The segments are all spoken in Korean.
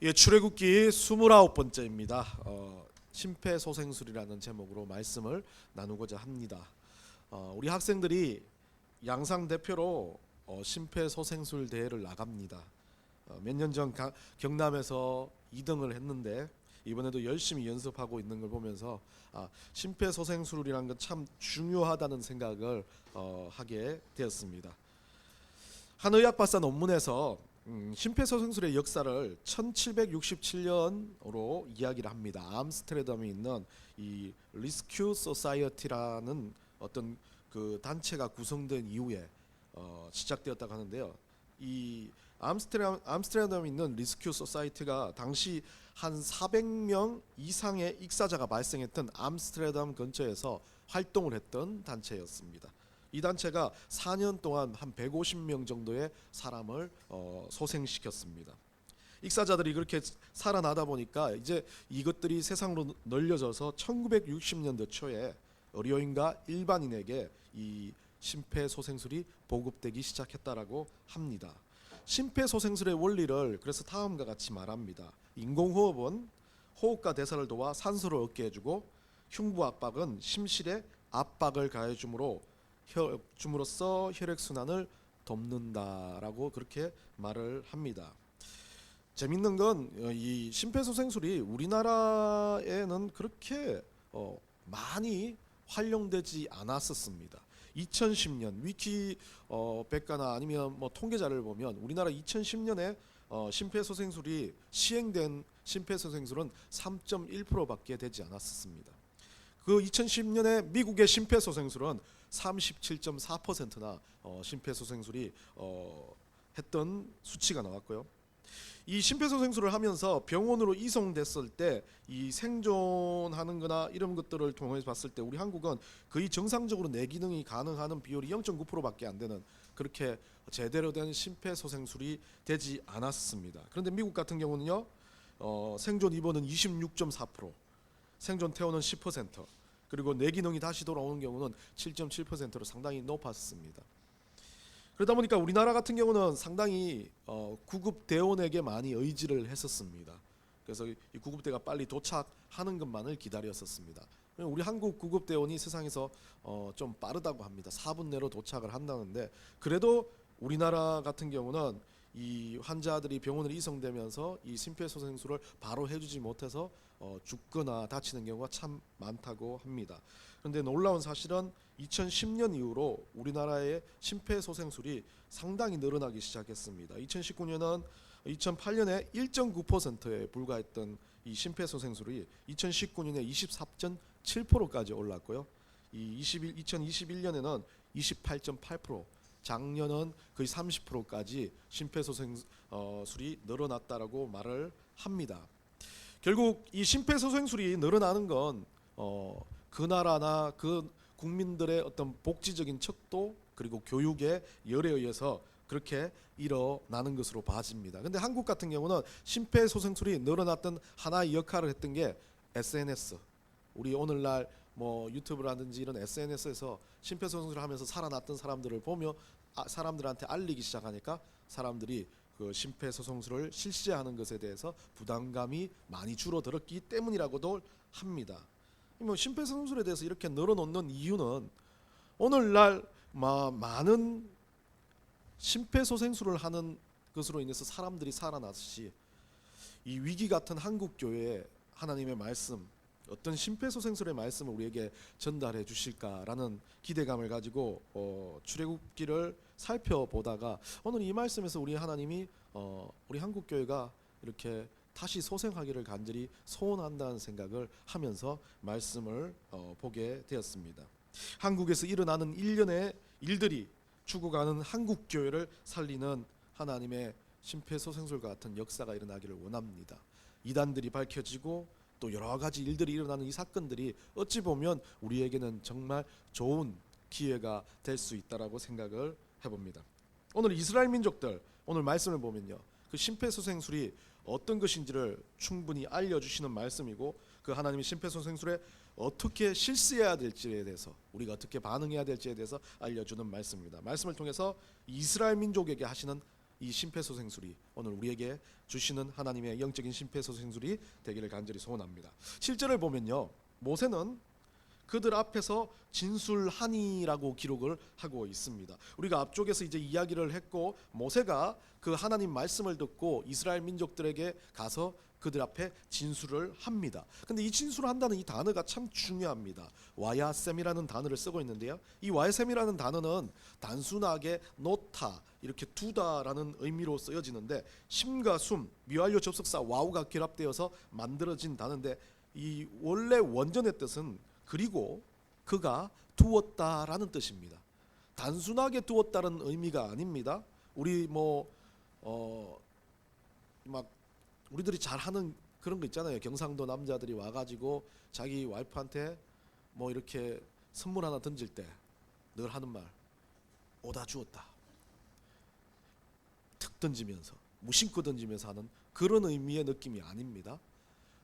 예, 출애굽기 29번째입니다. 심폐소생술이라는 제목으로 말씀을 나누고자 합니다. 우리 학생들이 양상 대표로 심폐소생술 대회를 나갑니다. 몇 년 전 경남에서 2등을 했는데 이번에도 열심히 연습하고 있는 걸 보면서 심폐소생술이라는 건 참 중요하다는 생각을 하게 되었습니다. 한 의학박사 논문에서 심폐소생술의 역사를 1767년으로 이야기를 합니다. 암스테르담에 있는 이 리스큐 소사이어티라는 어떤 그 단체가 구성된 이후에 시작되었다고 하는데요. 이 암스테르담에 있는 리스큐 소사이어티가 당시 한 400명 이상의 익사자가 발생했던 암스테르담 근처에서 활동을 했던 단체였습니다. 이 단체가 4년 동안 한 150명 정도의 사람을 소생시켰습니다. 익사자들이 그렇게 살아나다 보니까 이제 이것들이 세상으로 널려져서 1960년대 초에 의료인과 일반인에게 이 심폐소생술이 보급되기 시작했다라고 합니다. 심폐소생술의 원리를 그래서 다음과 같이 말합니다. 인공호흡은 호흡과 대사를 도와 산소를 얻게 해주고 흉부압박은 심실에 압박을 가해줌으로써 혈액순환을 돕는다라고 그렇게 말을 합니다. 재밌는 건 이 심폐소생술이 우리나라에는 그렇게 많이 활용되지 않았었습니다. 2010년 위키백과나 아니면 뭐 통계자를 보면 우리나라 2010년에 심폐소생술이 시행된 심폐소생술은 3.1%밖에 되지 않았습니다. 그 2010년에 미국의 심폐소생술은 37.4%나 심폐소생술이 했던 수치가 나왔고요. 이 심폐소생술을 하면서 병원으로 이송됐을 때 이 생존하는 거나 이런 것들을 통해서 봤을 때 우리 한국은 거의 정상적으로 내 기능이 가능한 비율이 0.9%밖에 안 되는 그렇게 제대로 된 심폐소생술이 되지 않았습니다. 그런데 미국 같은 경우는요, 생존 입원은 26.4%, 생존 퇴원은 10%, 그리고 내 기능이 다시 돌아오는 경우는 7.7%로 상당히 높았습니다. 그러다 보니까 우리나라 같은 경우는 상당히 구급 대원에게 많이 의지를 했었습니다. 그래서 이 구급대가 빨리 도착하는 것만을 기다렸었습니다. 우리 한국 구급 대원이 세상에서 좀 빠르다고 합니다. 4분 내로 도착을 한다는데 그래도 우리나라 같은 경우는 이 환자들이 병원으로 이송되면서 이 심폐소생술을 바로 해주지 못해서 죽거나 다치는 경우가 참 많다고 합니다. 그런데 놀라운 사실은 2010년 이후로 우리나라의 심폐소생술이 상당히 늘어나기 시작했습니다. 2019년은 2008년에 1.9%에 불과했던 이 심폐소생술이 2019년에 24.7%까지 올랐고요. 2021년에는 28.8%, 작년은 거의 30%까지 심폐소생술이 늘어났다라고 말을 합니다. 결국 이 심폐소생술이 늘어나는 건 그 나라나 그 국민들의 어떤 복지적인 척도 그리고 교육의 열에 의해서 그렇게 일어나는 것으로 봐집니다. 그런데 한국 같은 경우는 심폐소생술이 늘어났던 하나의 역할을 했던 게 SNS. 우리 오늘날 뭐 유튜브라든지 이런 SNS에서 심폐소생술을 하면서 살아났던 사람들을 보며 사람들한테 알리기 시작하니까 사람들이 그 심폐소생술을 실시하는 것에 대해서 부담감이 많이 줄어들었기 때문이라고도 합니다. 뭐 심폐소생술에 대해서 이렇게 늘어놓는 이유는 오늘날 많은 심폐소생술을 하는 것으로 인해서 사람들이 살아났듯이 이 위기 같은 한국 교회에 하나님의 말씀, 어떤 심폐소생술의 말씀을 우리에게 전달해 주실까라는 기대감을 가지고 출애굽기를 살펴보다가 오늘 이 말씀에서 우리 하나님이 우리 한국 교회가 이렇게 다시 소생하기를 간절히 소원한다는 생각을 하면서 말씀을 보게 되었습니다. 한국에서 일어나는 일련의 일들이 죽어가는 한국 교회를 살리는 하나님의 심폐소생술과 같은 역사가 일어나기를 원합니다. 이단들이 밝혀지고 또 여러 가지 일들이 일어나는 이 사건들이 어찌 보면 우리에게는 정말 좋은 기회가 될 수 있다라고 생각을 해봅니다. 오늘 이스라엘 민족들 오늘 말씀을 보면요, 그 심폐소생술이 어떤 것인지를 충분히 알려주시는 말씀이고 그 하나님의 심폐소생술에 어떻게 실수해야 될지에 대해서 우리가 어떻게 반응해야 될지에 대해서 알려주는 말씀입니다. 말씀을 통해서 이스라엘 민족에게 하시는 이 심폐소생술이 오늘 우리에게 주시는 하나님의 영적인 심폐소생술이 되기를 간절히 소원합니다. 7절을 보면요, 모세는 그들 앞에서 진술하니라고 기록을 하고 있습니다. 우리가 앞쪽에서 이제 이야기를 했고, 모세가 그 하나님 말씀을 듣고 이스라엘 민족들에게 가서 그들 앞에 진술을 합니다. 근데 이 진술을 한다는 이 단어가 참 중요합니다. 와야셈이라는 단어를 쓰고 있는데요, 이 와야셈이라는 단어는 단순하게 놓다, 이렇게 두다라는 의미로 쓰여지는데, 심과 숨, 미완료 접속사 와우가 결합되어서 만들어진 단어인데, 이 원래 원전의 뜻은 그리고 그가 두었다라는 뜻입니다. 단순하게 두었다는 의미가 아닙니다. 우리 막 우리들이 잘 하는 그런 거 있잖아요. 경상도 남자들이 와가지고 자기 와이프한테 뭐 이렇게 선물 하나 던질 때 늘 하는 말, 오다 주었다. 툭 던지면서, 무심코 던지면서 하는 그런 의미의 느낌이 아닙니다.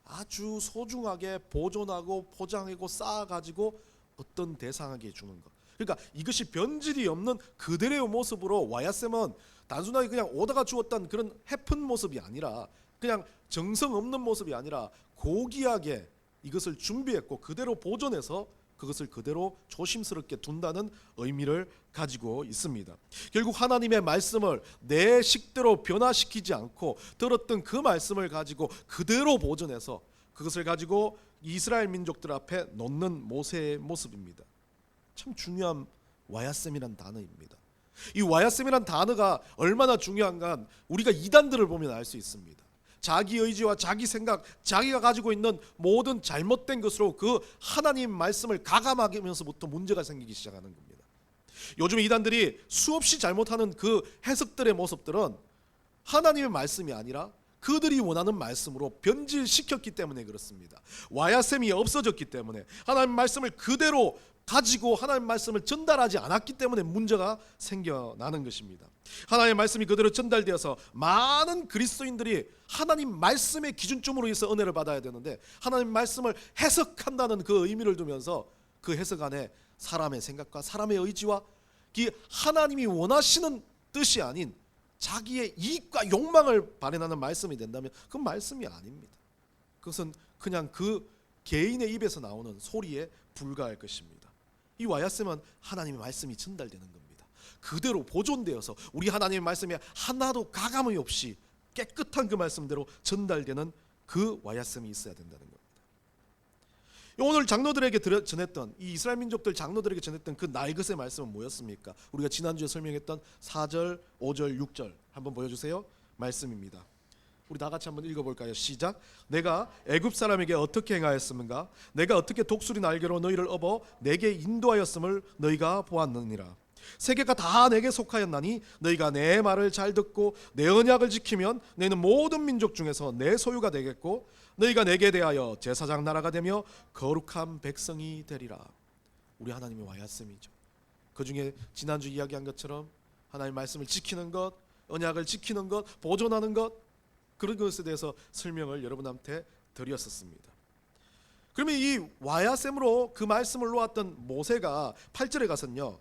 아주 소중하게 보존하고 포장하고 쌓아가지고 어떤 대상에게 주는 것. 그러니까 이것이 변질이 없는 그대로의 모습으로, 와야셈은 단순하게 그냥 오다가 주었다는 그런 해픈 모습이 아니라, 그냥 정성 없는 모습이 아니라 고귀하게 이것을 준비했고 그대로 보존해서 그것을 그대로 조심스럽게 둔다는 의미를 가지고 있습니다. 결국 하나님의 말씀을 내 식대로 변화시키지 않고 들었던 그 말씀을 가지고 그대로 보존해서 그것을 가지고 이스라엘 민족들 앞에 놓는 모세의 모습입니다. 참 중요한 와야셈이란 단어입니다. 이 와야셈이란 단어가 얼마나 중요한가 우리가 이단들을 보면 알 수 있습니다. 자기 의지와 자기 생각, 자기가 가지고 있는 모든 잘못된 것으로 그 하나님 말씀을 가감하면서부터 문제가 생기기 시작하는 겁니다. 요즘 이단들이 수없이 잘못하는 그 해석들의 모습들은 하나님의 말씀이 아니라 그들이 원하는 말씀으로 변질시켰기 때문에 그렇습니다. 와야셈이 없어졌기 때문에, 하나님 말씀을 그대로 가지고 하나님 말씀을 전달하지 않았기 때문에 문제가 생겨나는 것입니다. 하나님의 말씀이 그대로 전달되어서 많은 그리스도인들이 하나님 말씀의 기준점으로 해서 은혜를 받아야 되는데, 하나님 말씀을 해석한다는 그 의미를 두면서 그 해석 안에 사람의 생각과 사람의 의지와 하나님이 원하시는 뜻이 아닌 자기의 이익과 욕망을 발현하는 말씀이 된다면 그건 말씀이 아닙니다. 그것은 그냥 그 개인의 입에서 나오는 소리에 불과할 것입니다. 이 와야셈은 하나님의 말씀이 전달되는 겁니다. 그대로 보존되어서 우리 하나님의 말씀이 하나도 가감이 없이 깨끗한 그 말씀대로 전달되는 그 와야셈이 있어야 된다는 겁니다. 오늘 장로들에게 전했던, 이 이스라엘 민족들 장로들에게 전했던 그 나일것의 말씀은 뭐였습니까? 우리가 지난주에 설명했던 4절, 5절, 6절 한번 보여주세요. 말씀입니다. 우리 다 같이 한번 읽어볼까요? 시작. 내가 애굽 사람에게 어떻게 행하였음인가? 내가 어떻게 독수리 날개로 너희를 업어 내게 인도하였음을 너희가 보았느니라. 세계가 다 내게 속하였나니 너희가 내 말을 잘 듣고 내 언약을 지키면 너희는 모든 민족 중에서 내 소유가 되겠고 너희가 내게 대하여 제사장 나라가 되며 거룩한 백성이 되리라. 우리 하나님의 와야셈이죠. 그 중에 지난주 이야기한 것처럼 하나님의 말씀을 지키는 것, 언약을 지키는 것, 보존하는 것, 그런 것에 대해서 설명을 여러분한테 드렸었습니다. 그러면 이 와야셈으로 그 말씀을 놓았던 모세가 8절에 가서는요,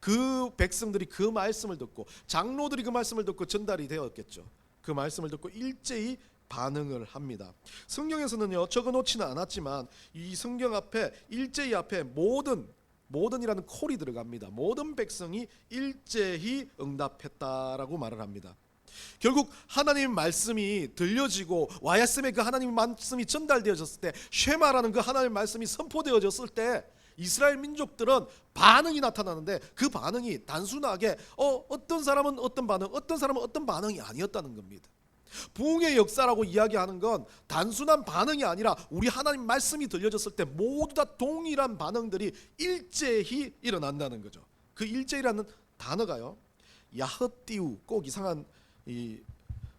그 백성들이 그 말씀을 듣고, 장로들이 그 말씀을 듣고 전달이 되었겠죠. 그 말씀을 듣고 일제히 반응을 합니다. 성경에서는요 적어놓지는 않았지만 이 성경 앞에 일제히 앞에 모든이라는 콜이 들어갑니다. 모든 백성이 일제히 응답했다라고 말을 합니다. 결국 하나님의 말씀이 들려지고 와야셈의 그 하나님의 말씀이 전달되어졌을 때, 쉐마라는 그 하나님의 말씀이 선포되어졌을 때 이스라엘 민족들은 반응이 나타나는데, 그 반응이 단순하게 어떤 사람은 어떤 반응, 어떤 사람은 어떤 반응이 아니었다는 겁니다. 부흥의 역사라고 이야기하는 건 단순한 반응이 아니라 우리 하나님 말씀이 들려졌을 때 모두 다 동일한 반응들이 일제히 일어난다는 거죠. 그 일제히라는 단어가요, 야흐띠우, 꼭 이상한 이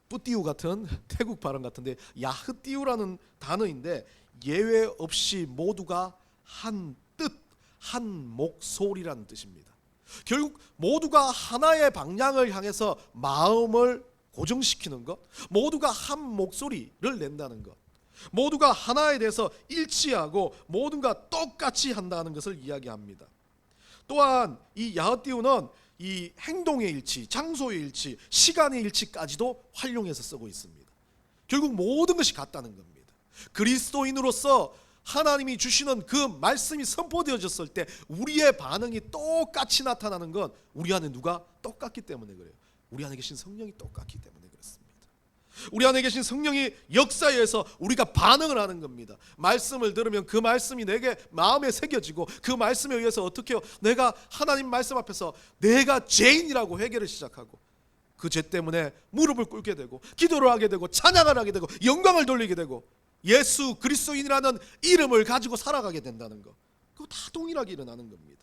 뿌띠우 같은 태국 발음 같은데 야흐띠우라는 단어인데, 예외 없이 모두가 한 뜻, 한 목소리라는 뜻입니다. 결국 모두가 하나의 방향을 향해서 마음을 고정시키는 것, 모두가 한 목소리를 낸다는 것, 모두가 하나에 대해서 일치하고 모두가 똑같이 한다는 것을 이야기합니다. 또한 이 야흐띠우는 이 행동의 일치, 장소의 일치, 시간의 일치까지도 활용해서 쓰고 있습니다. 결국 모든 것이 같다는 겁니다. 그리스도인으로서 하나님이 주시는 그 말씀이 선포되어졌을 때 우리의 반응이 똑같이 나타나는 건 우리 안에 누가 똑같기 때문에 그래요. 우리 안에 계신 성령이 똑같기 때문에 그렇습니다. 우리 안에 계신 성령이 역사에서 우리가 반응을 하는 겁니다. 말씀을 들으면 그 말씀이 내게 마음에 새겨지고 그 말씀에 의해서 어떻게 해요? 내가 하나님 말씀 앞에서 내가 죄인이라고 회개를 시작하고 그 죄 때문에 무릎을 꿇게 되고 기도를 하게 되고 찬양을 하게 되고 영광을 돌리게 되고 예수 그리스도인이라는 이름을 가지고 살아가게 된다는 것, 그거 다 동일하게 일어나는 겁니다.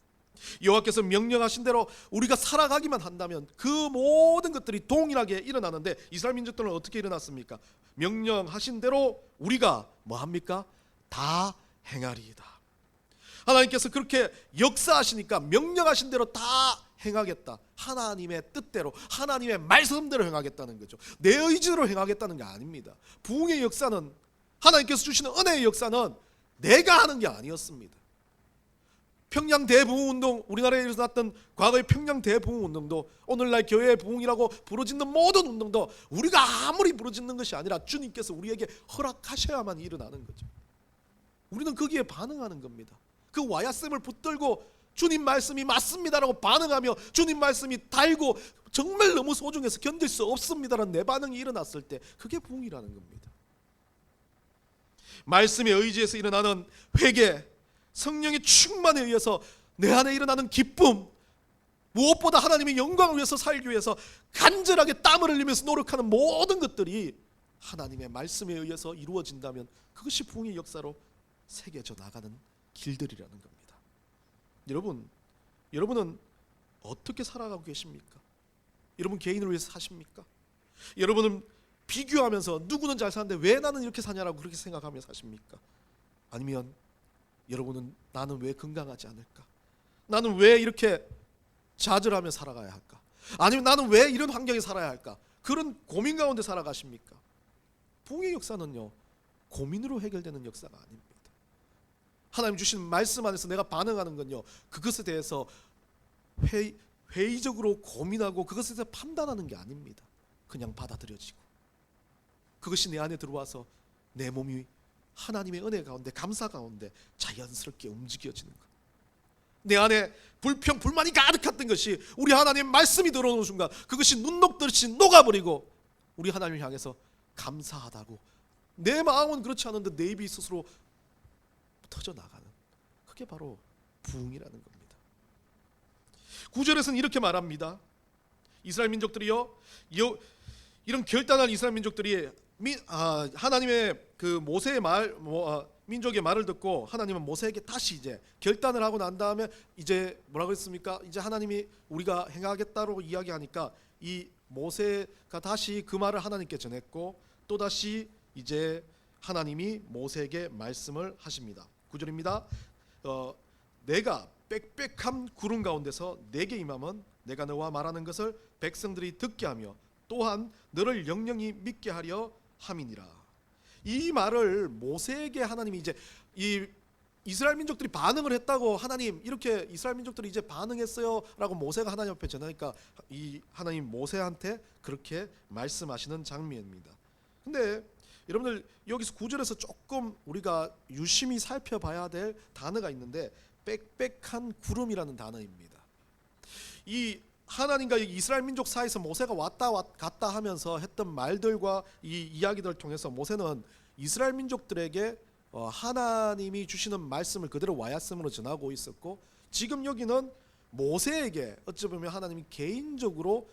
여호와께서 명령하신 대로 우리가 살아가기만 한다면 그 모든 것들이 동일하게 일어나는데 이스라엘 민족들은 어떻게 일어났습니까? 명령하신 대로 우리가 뭐합니까? 다 행하리이다. 하나님께서 그렇게 역사하시니까 명령하신 대로 다 행하겠다. 하나님의 뜻대로 하나님의 말씀대로 행하겠다는 거죠. 내 의지로 행하겠다는 게 아닙니다. 부흥의 역사는, 하나님께서 주시는 은혜의 역사는 내가 하는 게 아니었습니다. 평양 대부흥운동, 우리나라에 일어났던 과거의 평양 대부흥운동도 오늘날 교회의 부흥이라고 부르짖는 모든 운동도 우리가 아무리 부르짖는 것이 아니라 주님께서 우리에게 허락하셔야만 일어나는 거죠. 우리는 거기에 반응하는 겁니다. 그 와야쌤을 붙들고 주님 말씀이 맞습니다라고 반응하며 주님 말씀이 달고 정말 너무 소중해서 견딜 수 없습니다라는 내 반응이 일어났을 때 그게 부흥이라는 겁니다. 말씀의 의지에서 일어나는 회개, 성령의 충만에 의해서 내 안에 일어나는 기쁨, 무엇보다 하나님의 영광을 위해서 살기 위해서 간절하게 땀을 흘리면서 노력하는 모든 것들이 하나님의 말씀에 의해서 이루어진다면 그것이 부흥의 역사로 새겨져 나가는 길들이라는 겁니다. 여러분은 어떻게 살아가고 계십니까? 여러분 개인을 위해서 사십니까? 여러분은 비교하면서 누구는 잘 사는데 왜 나는 이렇게 사냐라고 그렇게 생각하며 사십니까? 아니면 여러분은 나는 왜 건강하지 않을까? 나는 왜 이렇게 좌절하며 살아가야 할까? 아니면 나는 왜 이런 환경에 살아야 할까? 그런 고민 가운데 살아가십니까? 부흥의 역사는요, 고민으로 해결되는 역사가 아닙니다. 하나님 주신 말씀 안에서 내가 반응하는 건요, 그것에 대해서 회의적으로 고민하고 그것에 대해서 판단하는 게 아닙니다. 그냥 받아들여지고 그것이 내 안에 들어와서 내 몸이 하나님의 은혜 가운데, 감사 가운데 자연스럽게 움직여지는 것. 내 안에 불평, 불만이 가득했던 것이 우리 하나님의 말씀이 들어오는 순간 그것이 눈 녹듯이 녹아버리고 우리 하나님을 향해서 감사하다고, 내 마음은 그렇지 않은데 내 입이 스스로 터져나가는, 그게 바로 부흥이라는 겁니다. 9절에서는 이렇게 말합니다. 이스라엘 민족들이요, 이런 결단한 이스라엘 민족들이 하나님의 그 모세의 민족의 말을 듣고 하나님은 모세에게 다시 이제 결단을 하고 난 다음에 이제 뭐라고 했습니까? 이제 하나님이 우리가 행하겠다고 이야기하니까 이 모세가 다시 그 말을 하나님께 전했고 또 다시 이제 하나님이 모세에게 말씀을 하십니다. 9절입니다. 내가 빽빽한 구름 가운데서 내게 임함은 내가 너와 말하는 것을 백성들이 듣게 하며 또한 너를 영영히 믿게 하려 함이니라. 이 말을 모세에게 하나님이 이제 이 이스라엘 민족들이 반응을 했다고, 하나님 이렇게 이스라엘 민족들이 이제 반응했어요 라고 모세가 하나님 앞에 전하니까 이 하나님 모세한테 그렇게 말씀하시는 장면입니다. 근데 여러분들 여기서 9절에서 조금 우리가 유심히 살펴봐야 될 단어가 있는데 빽빽한 구름이라는 단어입니다. 이 하나님과 이스라엘 민족 사이에서 모세가 왔다 갔다 하면서 했던 말들과 이 이야기들을 통해서 모세는 이스라엘 민족들에게 하나님이 주시는 말씀을 그대로 와야씀으로 전하고 있었고, 지금 여기는 모세에게 어찌 보면 하나님이 개인적으로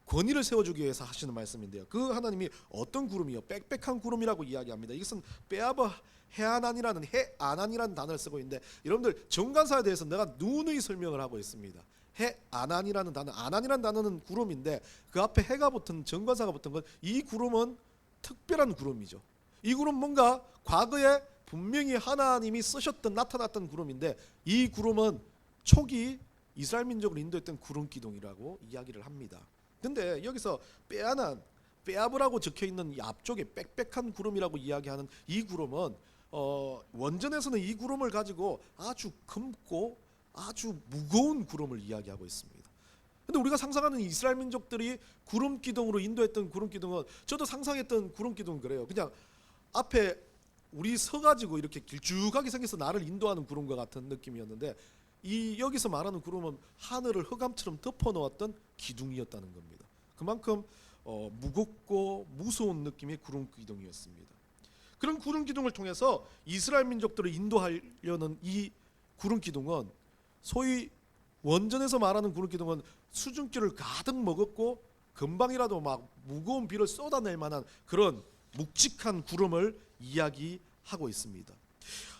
권위를 세워주기 위해서 하시는 말씀인데요. 그 하나님이 어떤 구름이요? 빽빽한 구름이라고 이야기합니다. 이것은 빼아버 해안안이라는 단어를 쓰고 있는데, 여러분들 정관사에 대해서 내가 누누이 설명을 하고 있습니다. 해안안이라는 단어, 안안이라는 단어는 구름인데 그 앞에 해가 붙은 정관사가 붙은 건, 이 구름은 특별한 구름이죠. 이 구름 뭔가 과거에 분명히 하나님이 쓰셨던, 나타났던 구름인데 이 구름은 초기 이스라엘 민족을 인도했던 구름 기둥이라고 이야기를 합니다. 근데 여기서 빼아브라고 적혀있는 이 앞쪽에 빽빽한 구름이라고 이야기하는 이 구름은 원전에서는 이 구름을 가지고 아주 검고 아주 무거운 구름을 이야기하고 있습니다. 근데 우리가 상상하는 이스라엘 민족들이 구름 기둥으로 인도했던 구름 기둥은, 저도 상상했던 구름 기둥은 그래요. 그냥 앞에 우리 서가지고 이렇게 길쭉하게 생겨서 나를 인도하는 구름과 같은 느낌이었는데, 이 여기서 말하는 구름은 하늘을 흑암처럼 덮어놓았던 기둥이었다는 겁니다. 그만큼 무겁고 무서운 느낌의 구름 기둥이었습니다. 그런 구름 기둥을 통해서 이스라엘 민족들을 인도하려는 이 구름 기둥은, 소위 원전에서 말하는 구름 기둥은 수증기를 가득 먹었고 금방이라도 막 무거운 비를 쏟아낼 만한 그런 묵직한 구름을 이야기하고 있습니다.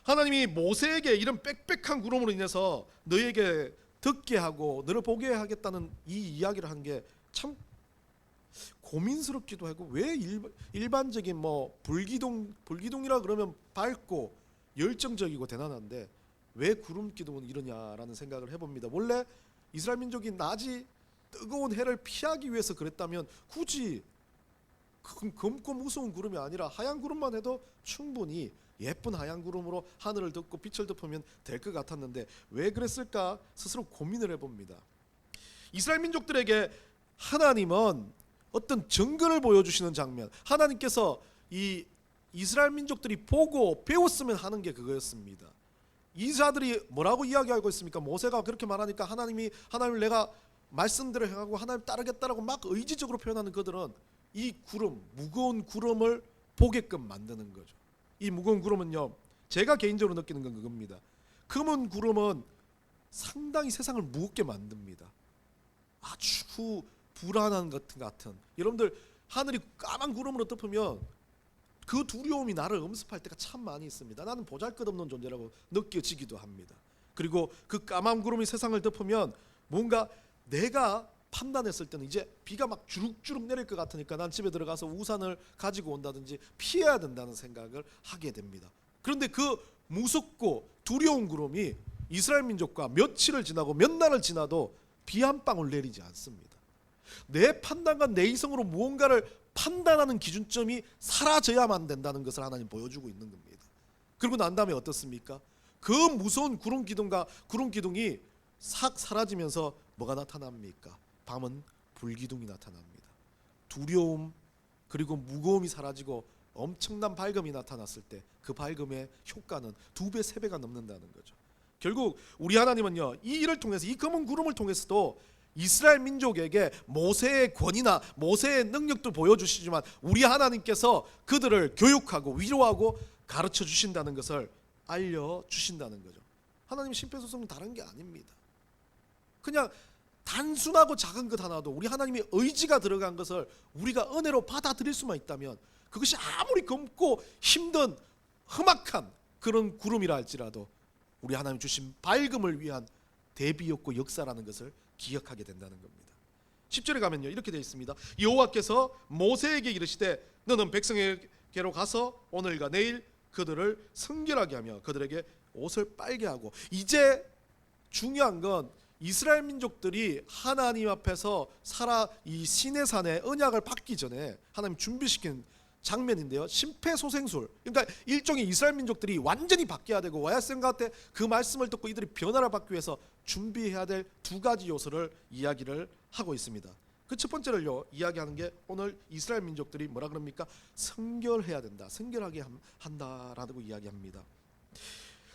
하나님이 모세에게 이런 빽빽한 구름으로 인해서 너에게 듣게 하고 너를 보게 하겠다는 이 이야기를 한 게 참 고민스럽기도 하고, 왜 일반적인 뭐 불기둥이라 그러면 밝고 열정적이고 대단한데 왜 구름 기둥은 이러냐라는 생각을 해봅니다. 원래 이스라엘 민족이 낮이 뜨거운 해를 피하기 위해서 그랬다면 굳이 검고 무서운 구름이 아니라 하얀 구름만 해도 충분히 예쁜 하얀 구름으로 하늘을 덮고 빛을 덮으면 될 것 같았는데 왜 그랬을까 스스로 고민을 해봅니다. 이스라엘 민족들에게 하나님은 어떤 증거를 보여주시는 장면, 하나님께서 이 이스라엘 민족들이 보고 배웠으면 하는 게 그거였습니다. 이사들이 뭐라고 이야기하고 있습니까? 모세가 그렇게 말하니까 하나님을 내가 말씀대로 행하고 하나님 따르겠다라고 막 의지적으로 표현하는 그들은 이 구름, 무거운 구름을 보게끔 만드는 거죠. 이 무거운 구름은요, 제가 개인적으로 느끼는 건 그겁니다. 검은 구름은 상당히 세상을 무겁게 만듭니다. 아주 불안한 것 같은. 여러분들 하늘이 까만 구름으로 덮으면 그 두려움이 나를 엄습할 때가 참 많이 있습니다. 나는 보잘것없는 존재라고 느껴지기도 합니다. 그리고 그 까만 구름이 세상을 덮으면 뭔가 내가 판단했을 때는 이제 비가 막 주룩주룩 내릴 것 같으니까 난 집에 들어가서 우산을 가지고 온다든지 피해야 된다는 생각을 하게 됩니다. 그런데 그 무섭고 두려운 구름이 이스라엘 민족과 며칠을 지나고 몇 날을 지나도 비 한 방울 내리지 않습니다. 내 판단과 내 이성으로 무언가를 판단하는 기준점이 사라져야만 된다는 것을 하나님 보여주고 있는 겁니다. 그리고 난 다음에 어떻습니까? 그 무서운 구름 기둥이 싹 사라지면서 뭐가 나타납니까? 밤은 불기둥이 나타납니다. 두려움 그리고 무거움이 사라지고 엄청난 밝음이 나타났을 때 그 밝음의 효과는 2배, 3배가 넘는다는 거죠. 결국 우리 하나님은요, 이 일을 통해서, 이 검은 구름을 통해서도 이스라엘 민족에게 모세의 권위나 모세의 능력도 보여주시지만 우리 하나님께서 그들을 교육하고 위로하고 가르쳐 주신다는 것을 알려주신다는 거죠. 하나님 심폐소생술은 다른 게 아닙니다. 그냥 단순하고 작은 것 하나도 우리 하나님의 의지가 들어간 것을 우리가 은혜로 받아들일 수만 있다면, 그것이 아무리 검고 힘든 험악한 그런 구름이라 할지라도 우리 하나님 주신 밝음을 위한 대비였고 역사라는 것을 기억하게 된다는 겁니다. 10절에 가면요, 이렇게 되어 있습니다. 여호와께서 모세에게 이르시되 너는 백성에게로 가서 오늘과 내일 그들을 성결하게 하며 그들에게 옷을 빨게 하고. 이제 중요한 건 이스라엘 민족들이 하나님 앞에서 이 시내산의 언약을 받기 전에 하나님 준비시킨 장면인데요, 심폐소생술, 그러니까 일종의 이스라엘 민족들이 완전히 바뀌어야 되고 와야생 같은 그 말씀을 듣고 이들이 변화를 받기 위해서 준비해야 될 2가지 요소를 이야기를 하고 있습니다. 그 첫 번째를요 이야기하는 게 오늘 이스라엘 민족들이 뭐라 그럽니까? 성결해야 된다, 성결하게 한다라고 이야기합니다.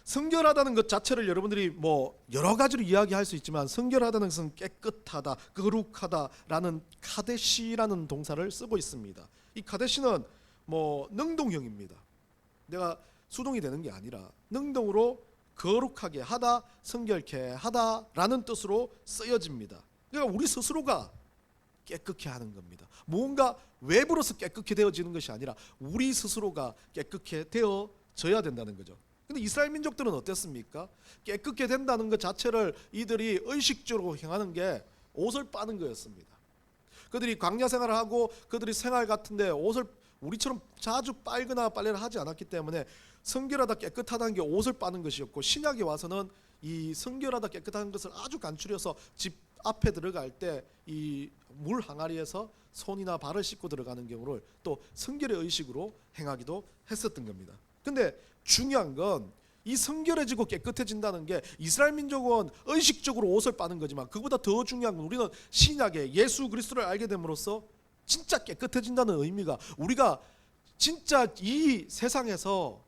성결하다는 것 자체를 여러분들이 뭐 여러 가지로 이야기할 수 있지만, 성결하다는 것은 깨끗하다, 거룩하다라는 카데시라는 동사를 쓰고 있습니다. 이 카데시는 뭐 능동형입니다. 내가 수동이 되는 게 아니라 능동으로 거룩하게 하다, 성결케 하다라는 뜻으로 쓰여집니다. 그러니까 우리 스스로가 깨끗게 하는 겁니다. 뭔가 외부로서 깨끗게 되어지는 것이 아니라 우리 스스로가 깨끗게 되어져야 된다는 거죠. 근데 이스라엘 민족들은 어땠습니까? 깨끗게 된다는 것 자체를 이들이 의식적으로 행하는 게 옷을 빠는 거였습니다. 그들이 광야 생활을 하고 그들이 생활 같은데 옷을 우리처럼 자주 빨거나 빨래를 하지 않았기 때문에 성결하다 깨끗하다는 게 옷을 빠는 것이었고, 신약에 와서는 이 성결하다 깨끗한 것을 아주 간추려서 집 앞에 들어갈 때 이 물 항아리에서 손이나 발을 씻고 들어가는 경우를 또 성결의 의식으로 행하기도 했었던 겁니다. 근데 중요한 건 이 성결해지고 깨끗해진다는 게 이스라엘 민족은 의식적으로 옷을 빠는 거지만 그보다 더 중요한 건 우리는 신약의 예수 그리스도를 알게 됨으로써 진짜 깨끗해진다는 의미가 우리가 진짜 이 세상에서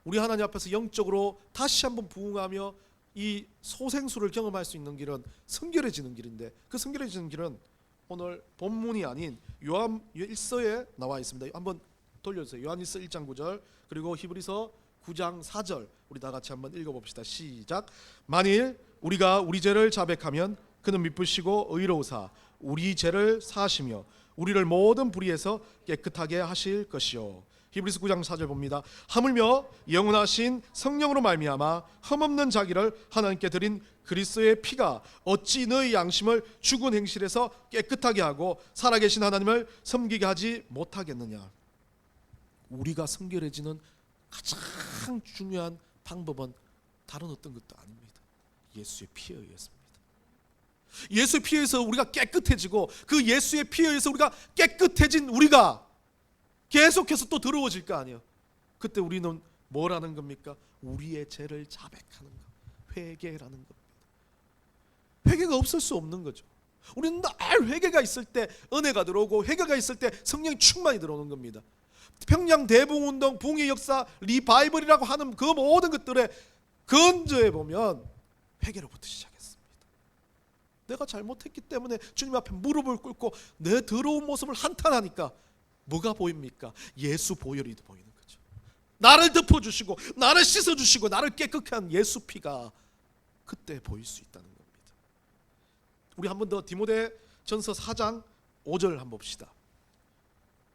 우리 하나님 앞에서 영적으로 다시 한번 부흥하며 이 소생수를 경험할 수 있는 길은 성결해지는 길인데 그 성결해지는 길은 오늘 본문이 아닌 요한 1서에 나와 있습니다. 한번 돌려주세요. 요한 1서 1장 9절 그리고 히브리서 9장 4절 우리 다 같이 한번 읽어봅시다. 시작. 만일 우리가 우리 죄를 자백하면 그는 미쁘시고 의로우사 우리 죄를 사하시며 우리를 모든 불의에서 깨끗하게 하실 것이요. 히브리서 9장 4절 봅니다. 하물며 영원하신 성령으로 말미암아 흠없는 자기를 하나님께 드린 그리스도의 피가 어찌 너희 양심을 죽은 행실에서 깨끗하게 하고 살아계신 하나님을 섬기게 하지 못하겠느냐. 우리가 성결해지는 가장 중요한 방법은 다른 어떤 것도 아닙니다. 예수의 피에 의해서입니다. 예수의 피에 의해서 우리가 깨끗해지고 그 예수의 피에 의해서 우리가 깨끗해진 우리가 계속해서 또 더러워질 거 아니에요. 그때 우리는 뭘 하는 겁니까? 우리의 죄를 자백하는 것, 회개라는 겁니다. 회개가 없을 수 없는 거죠. 우리는 늘 회개가 있을 때 은혜가 들어오고 회개가 있을 때 성령이 충만히 들어오는 겁니다. 평양 대붕운동, 붕의 역사, 리바이벌이라고 하는 그 모든 것들의 근저에 보면 회개로부터 시작했습니다. 내가 잘못했기 때문에 주님 앞에 무릎을 꿇고 내 더러운 모습을 한탄하니까 뭐가 보입니까? 예수 보혈이 보이는 거죠. 나를 덮어주시고 나를 씻어주시고 나를 깨끗게 한 예수 피가 그때 보일 수 있다는 겁니다. 우리 한 번 더 디모데전서 4장 5절 한번 봅시다.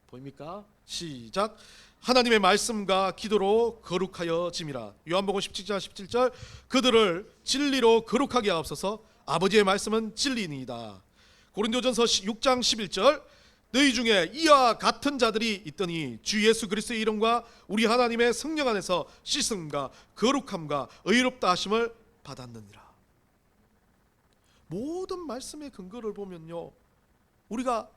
보입니까? 시작. 하나님의 말씀과 기도로 거룩하여 짐이라. 요한복음 17장 17절 그들을 진리로 거룩하게 하옵소서. 아버지의 말씀은 진리니이다. 고린도전서 6장 11절 너희 중에 이와 같은 자들이 있더니 주 예수 그리스도의 이름과 우리 하나님의 성령 안에서 씻음과 거룩함과 의롭다 하심을 받았느니라. 모든 말씀의 근거를 보면요, 우리가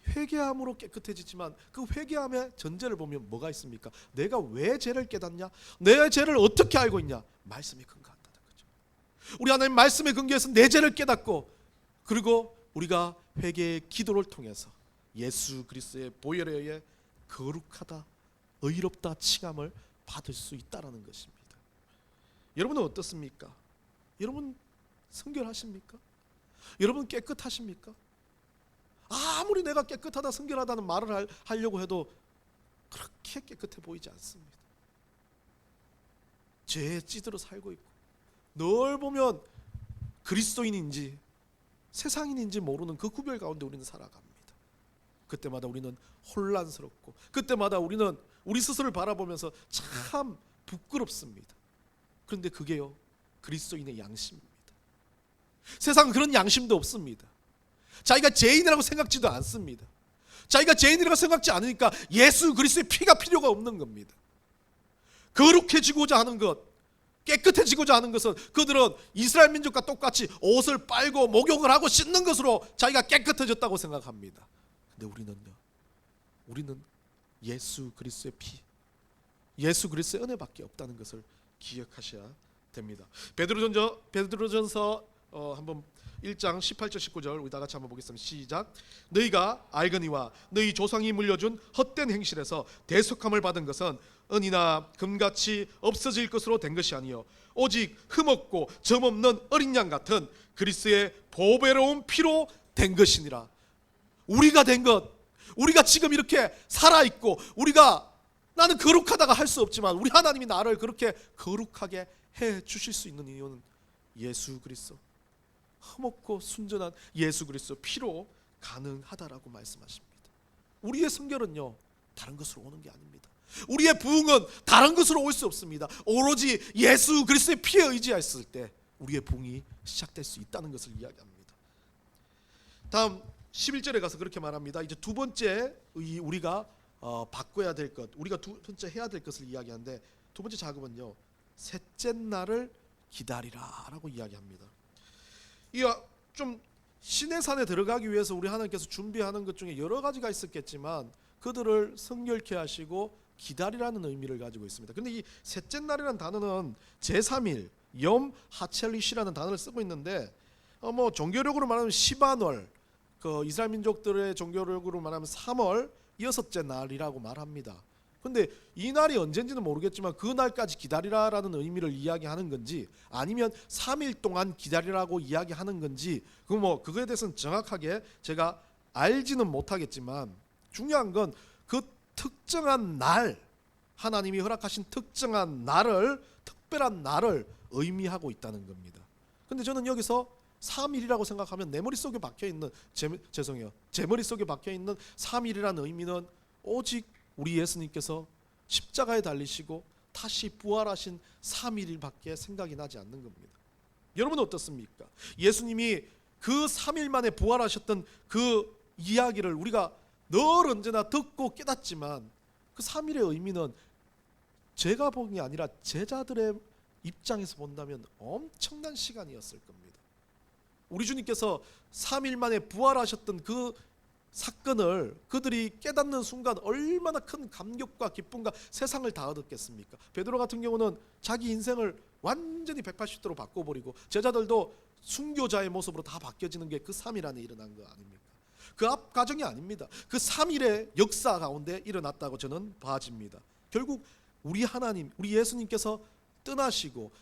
회개함으로 깨끗해지지만 그 회개함의 전제를 보면 뭐가 있습니까? 내가 왜 죄를 깨닫냐? 내 죄를 어떻게 알고 있냐? 말씀에 근거한다는 거죠. 우리 하나님 말씀의 근거에서 내 죄를 깨닫고 그리고 우리가 회개의 기도를 통해서 예수 그리스도의 보혈에 의해 거룩하다, 의롭다 칭함을 받을 수 있다라는 것입니다. 여러분은 어떻습니까? 여러분 성결하십니까? 여러분 깨끗하십니까? 아무리 내가 깨끗하다 성결하다는 말을 하려고 해도 그렇게 깨끗해 보이지 않습니다. 죄에 찌들어 살고 있고 늘 보면 그리스도인인지 세상인인지 모르는 그 구별 가운데 우리는 살아갑니다. 그때마다 우리는 혼란스럽고 그때마다 우리는 우리 스스로를 바라보면서 참 부끄럽습니다. 그런데 그게요, 그리스도인의 양심입니다. 세상은 그런 양심도 없습니다. 자기가 죄인이라고 생각지도 않습니다. 자기가 죄인이라고 생각지 않으니까 예수 그리스도의 피가 필요가 없는 겁니다. 거룩해지고자 하는 것, 깨끗해지고자 하는 것은 그들은 이스라엘 민족과 똑같이 옷을 빨고 목욕을 하고 씻는 것으로 자기가 깨끗해졌다고 생각합니다. 근데 우리는 예수 그리스도의 피, 예수 그리스도의 은혜밖에 없다는 것을 기억하셔야 됩니다. 베드로전서 한번 1장 18절 19절 우리 다 같이 한번 보겠습니다. 시작. 너희가 알거니와 너희 조상이 물려준 헛된 행실에서 대속함을 받은 것은 은이나 금같이 없어질 것으로 된 것이 아니요 오직 흠없고 점없는 어린 양 같은 그리스도의 보배로운 피로 된 것이니라. 우리가 된 것, 우리가 지금 이렇게 살아있고 우리가 나는 거룩하다가 할 수 없지만 우리 하나님이 나를 그렇게 거룩하게 해 주실 수 있는 이유는 예수 그리스도, 흠없고 순전한 예수 그리스도 피로 가능하다라고 말씀하십니다. 우리의 성결은요 다른 것으로 오는 게 아닙니다. 우리의 부흥은 다른 것으로 올 수 없습니다. 오로지 예수 그리스도의 피에 의지했을 때 우리의 부흥이 시작될 수 있다는 것을 이야기합니다. 다음 11절에 가서 그렇게 말합니다. 이제 두 번째 우리가 바꿔야 될 것, 우리가 두 번째 해야 될 것을 이야기하는데 두 번째 작업은요, 셋째 날을 기다리라라고 이야기합니다. 이 좀 시내산에 들어가기 위해서 우리 하나님께서 준비하는 것 중에 여러 가지가 있었겠지만 그들을 성결케 하시고 기다리라는 의미를 가지고 있습니다. 근데 이 셋째 날이라는 단어는 제3일, 염 하첼리시라는 단어를 쓰고 있는데 뭐 종교력으로 말하면 시바널, 그 이스라엘 민족들의 종교력으로 말하면 3월 여섯째 날이라고 말합니다. 근데 이 날이 언젠지는 모르겠지만 그 날까지 기다리라라는 의미를 이야기하는 건지 아니면 3일 동안 기다리라고 이야기하는 건지 그거에 대해서는 정확하게 제가 알지는 못하겠지만 중요한 건 그 특정한 날, 하나님이 허락하신 특정한 날을, 특별한 날을 의미하고 있다는 겁니다. 근데 저는 여기서 3일이라고 생각하면 내 머릿속에 박혀있는 제 머릿속에 박혀있는 3일이라는 의미는 오직 우리 예수님께서 십자가에 달리시고 다시 부활하신 3일밖에 생각이 나지 않는 겁니다. 여러분은 어떻습니까? 예수님이 그 3일 만에 부활하셨던 그 이야기를 우리가 늘 언제나 듣고 깨닫지만 그 3일의 의미는 제가 본 게 아니라 제자들의 입장에서 본다면 엄청난 시간이었을 겁니다. 우리 주님께서 3일 만에 부활하셨던 그 사건을 그들이 깨닫는 순간 얼마나 큰 감격과 기쁨과 세상을 다 얻었겠습니까? 베드로 같은 경우는 자기 인생을 완전히 180도로 바꿔버리고 제자들도 순교자의 모습으로 다 바뀌어지는 게 그 3일 안에 일어난 거 아닙니까? 그 앞 과정이 아닙니다. 그 3일의 역사 가운데 일어났다고 저는 봐집니다. 결국 우리 하나님, 우리 예수님께서 떠나시고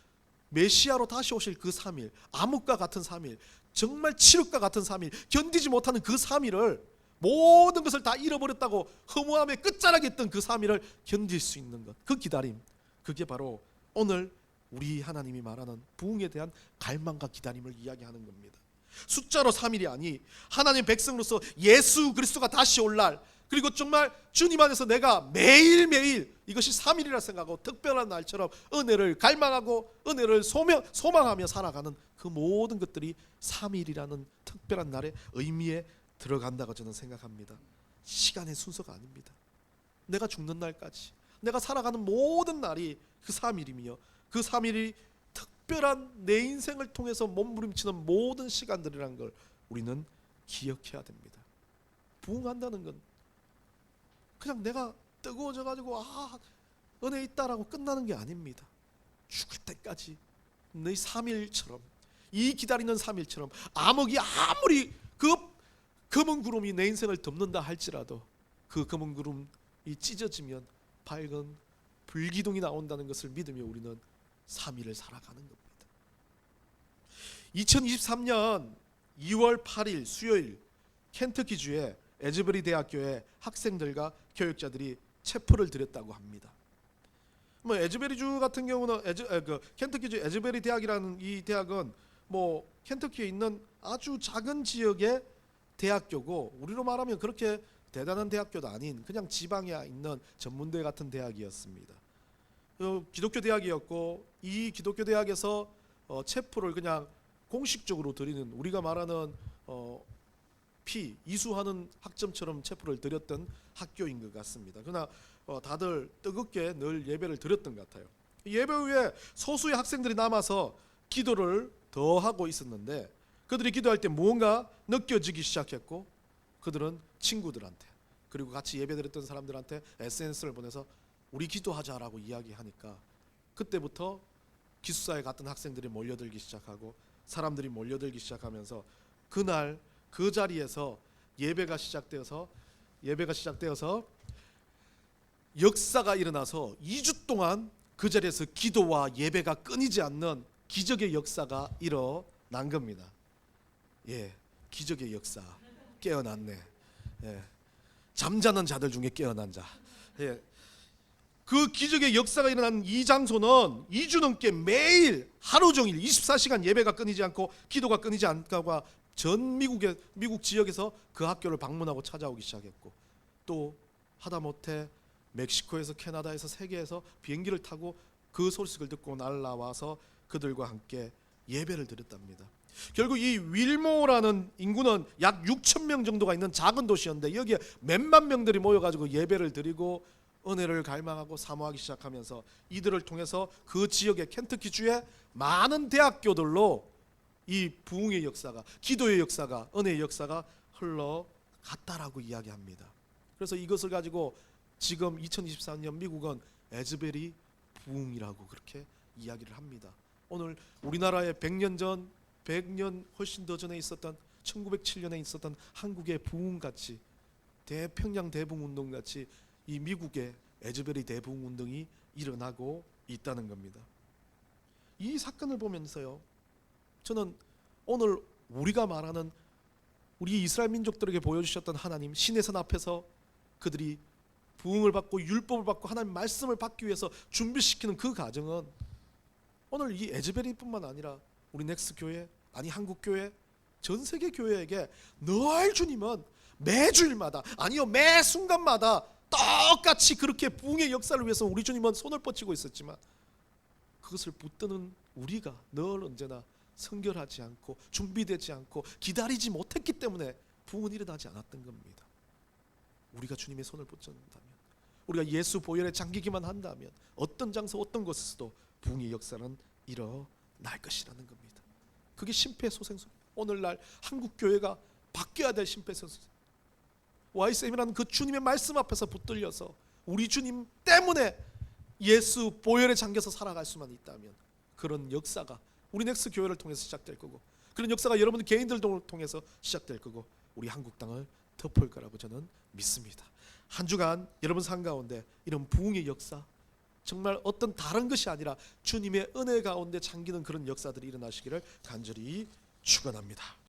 메시아로 다시 오실 그 3일, 암흑과 같은 3일, 정말 칠흑과 같은 3일, 견디지 못하는 그 3일을 모든 것을 다 잃어버렸다고 허무함의 끝자락에 있던 그 3일을 견딜 수 있는 것, 그 기다림, 그게 바로 오늘 우리 하나님이 말하는 부흥에 대한 갈망과 기다림을 이야기하는 겁니다. 숫자로 3일이 아니 하나님 백성으로서 예수 그리스도가 다시 올 날, 그리고 정말 주님 안에서 내가 매일매일 이것이 3일이라 생각하고 특별한 날처럼 은혜를 갈망하고 은혜를 소망하며 살아가는 그 모든 것들이 3일이라는 특별한 날의 의미에 들어간다고 저는 생각합니다. 시간의 순서가 아닙니다. 내가 죽는 날까지, 내가 살아가는 모든 날이 그 3일이며 그 3일이 특별한 내 인생을 통해서 몸부림치는 모든 시간들이라는 걸 우리는 기억해야 됩니다. 부흥한다는 건 그냥 내가 뜨거워져 가지고 은혜 있다라고 끝나는 게 아닙니다. 죽을 때까지 내 3일처럼, 이 기다리는 3일처럼 암흑이 아무리 그 검은 구름이 내 인생을 덮는다 할지라도 그 검은 구름이 찢어지면 밝은 불기둥이 나온다는 것을 믿으며 우리는 3일을 살아가는 겁니다. 2023년 2월 8일 수요일 켄터키주의 에즈베리 대학교의 학생들과 교육자들이 체포를 드렸다고 합니다. 에즈베리주 같은 경우는 켄터키주 에즈베리 대학이라는 이 대학은 켄터키에 있는 아주 작은 지역의 대학교고 우리로 말하면 그렇게 대단한 대학교도 아닌 그냥 지방에 있는 전문대 같은 대학이었습니다. 기독교 대학이었고 이 기독교 대학에서 체포를 그냥 공식적으로 드리는, 우리가 말하는 이수하는 학점처럼 체포를 드렸던 학교인 것 같습니다. 그러나 다들 뜨겁게 늘 예배를 드렸던 것 같아요. 예배 후에 소수의 학생들이 남아서 기도를 더 하고 있었는데 그들이 기도할 때 무언가 느껴지기 시작했고 그들은 친구들한테 그리고 같이 예배 드렸던 사람들한테 SNS를 보내서 우리 기도하자라고 이야기하니까 그때부터 기숙사에 갔던 학생들이 몰려들기 시작하고 사람들이 몰려들기 시작하면서 그날 그 자리에서 예배가 시작되어서 역사가 일어나서 2주 동안 그 자리에서 기도와 예배가 끊이지 않는 기적의 역사가 일어난 겁니다. 기적의 역사. 깨어났네. 잠자는 자들 중에 깨어난 자. 그 기적의 역사가 일어난 이 장소는 2주 넘게 매일 하루 종일 24시간 예배가 끊이지 않고 기도가 끊이지 않고 전 미국 지역에서 그 학교를 방문하고 찾아오기 시작했고 또 하다못해 멕시코에서 캐나다에서 세계에서 비행기를 타고 그 소식을 듣고 날라와서 그들과 함께 예배를 드렸답니다. 결국 이 윌모라는 인구는 약 6천 명 정도가 있는 작은 도시였는데 여기에 몇만 명들이 모여가지고 예배를 드리고 은혜를 갈망하고 사모하기 시작하면서 이들을 통해서 그 지역의 켄터키주의 많은 대학교들로 이 부흥의 역사가, 기도의 역사가, 은혜의 역사가 흘러갔다라고 이야기합니다. 그래서 이것을 가지고 지금 2024년 미국은 에즈베리 부흥이라고 그렇게 이야기를 합니다. 오늘 우리나라에 100년 전, 100년 훨씬 더 전에 있었던 1907년에 있었던 한국의 부흥같이 대평양 대붕운동 같이 이 미국의 에즈베리 대붕운동이 일어나고 있다는 겁니다. 이 사건을 보면서요, 저는 오늘 우리가 말하는 우리 이스라엘 민족들에게 보여주셨던 하나님 신의 선 앞에서 그들이 부흥을 받고 율법을 받고 하나님 말씀을 받기 위해서 준비시키는 그 과정은 오늘 이 에즈베리뿐만 아니라 우리 넥스 교회, 아니 한국 교회, 전 세계 교회에게 늘 주님은 매주일마다, 아니요 매 순간마다 똑같이 그렇게 부흥의 역사를 위해서 우리 주님은 손을 뻗치고 있었지만 그것을 붙드는 우리가 늘 언제나 성결하지 않고 준비되지 않고 기다리지 못했기 때문에 부흥은 일어나지 않았던 겁니다. 우리가 주님의 손을 붙잡는다면, 우리가 예수 보혈에 잠기기만 한다면 어떤 장소 어떤 곳에서도 부흥의 역사는 일어날 것이라는 겁니다. 그게 심폐소생술. 오늘날 한국 교회가 바뀌어야 될 심폐소생술. YSM이라는 그 주님의 말씀 앞에서 붙들려서 우리 주님 때문에 예수 보혈에 잠겨서 살아갈 수만 있다면 그런 역사가 우리 넥스 교회를 통해서 시작될 거고, 그런 역사가 여러분 개인들을 통해서 시작될 거고, 우리 한국 땅을 덮을 거라고 저는 믿습니다. 한 주간 여러분 삶 가운데 이런 부흥의 역사, 정말 어떤 다른 것이 아니라 주님의 은혜 가운데 잠기는 그런 역사들이 일어나시기를 간절히 축원합니다.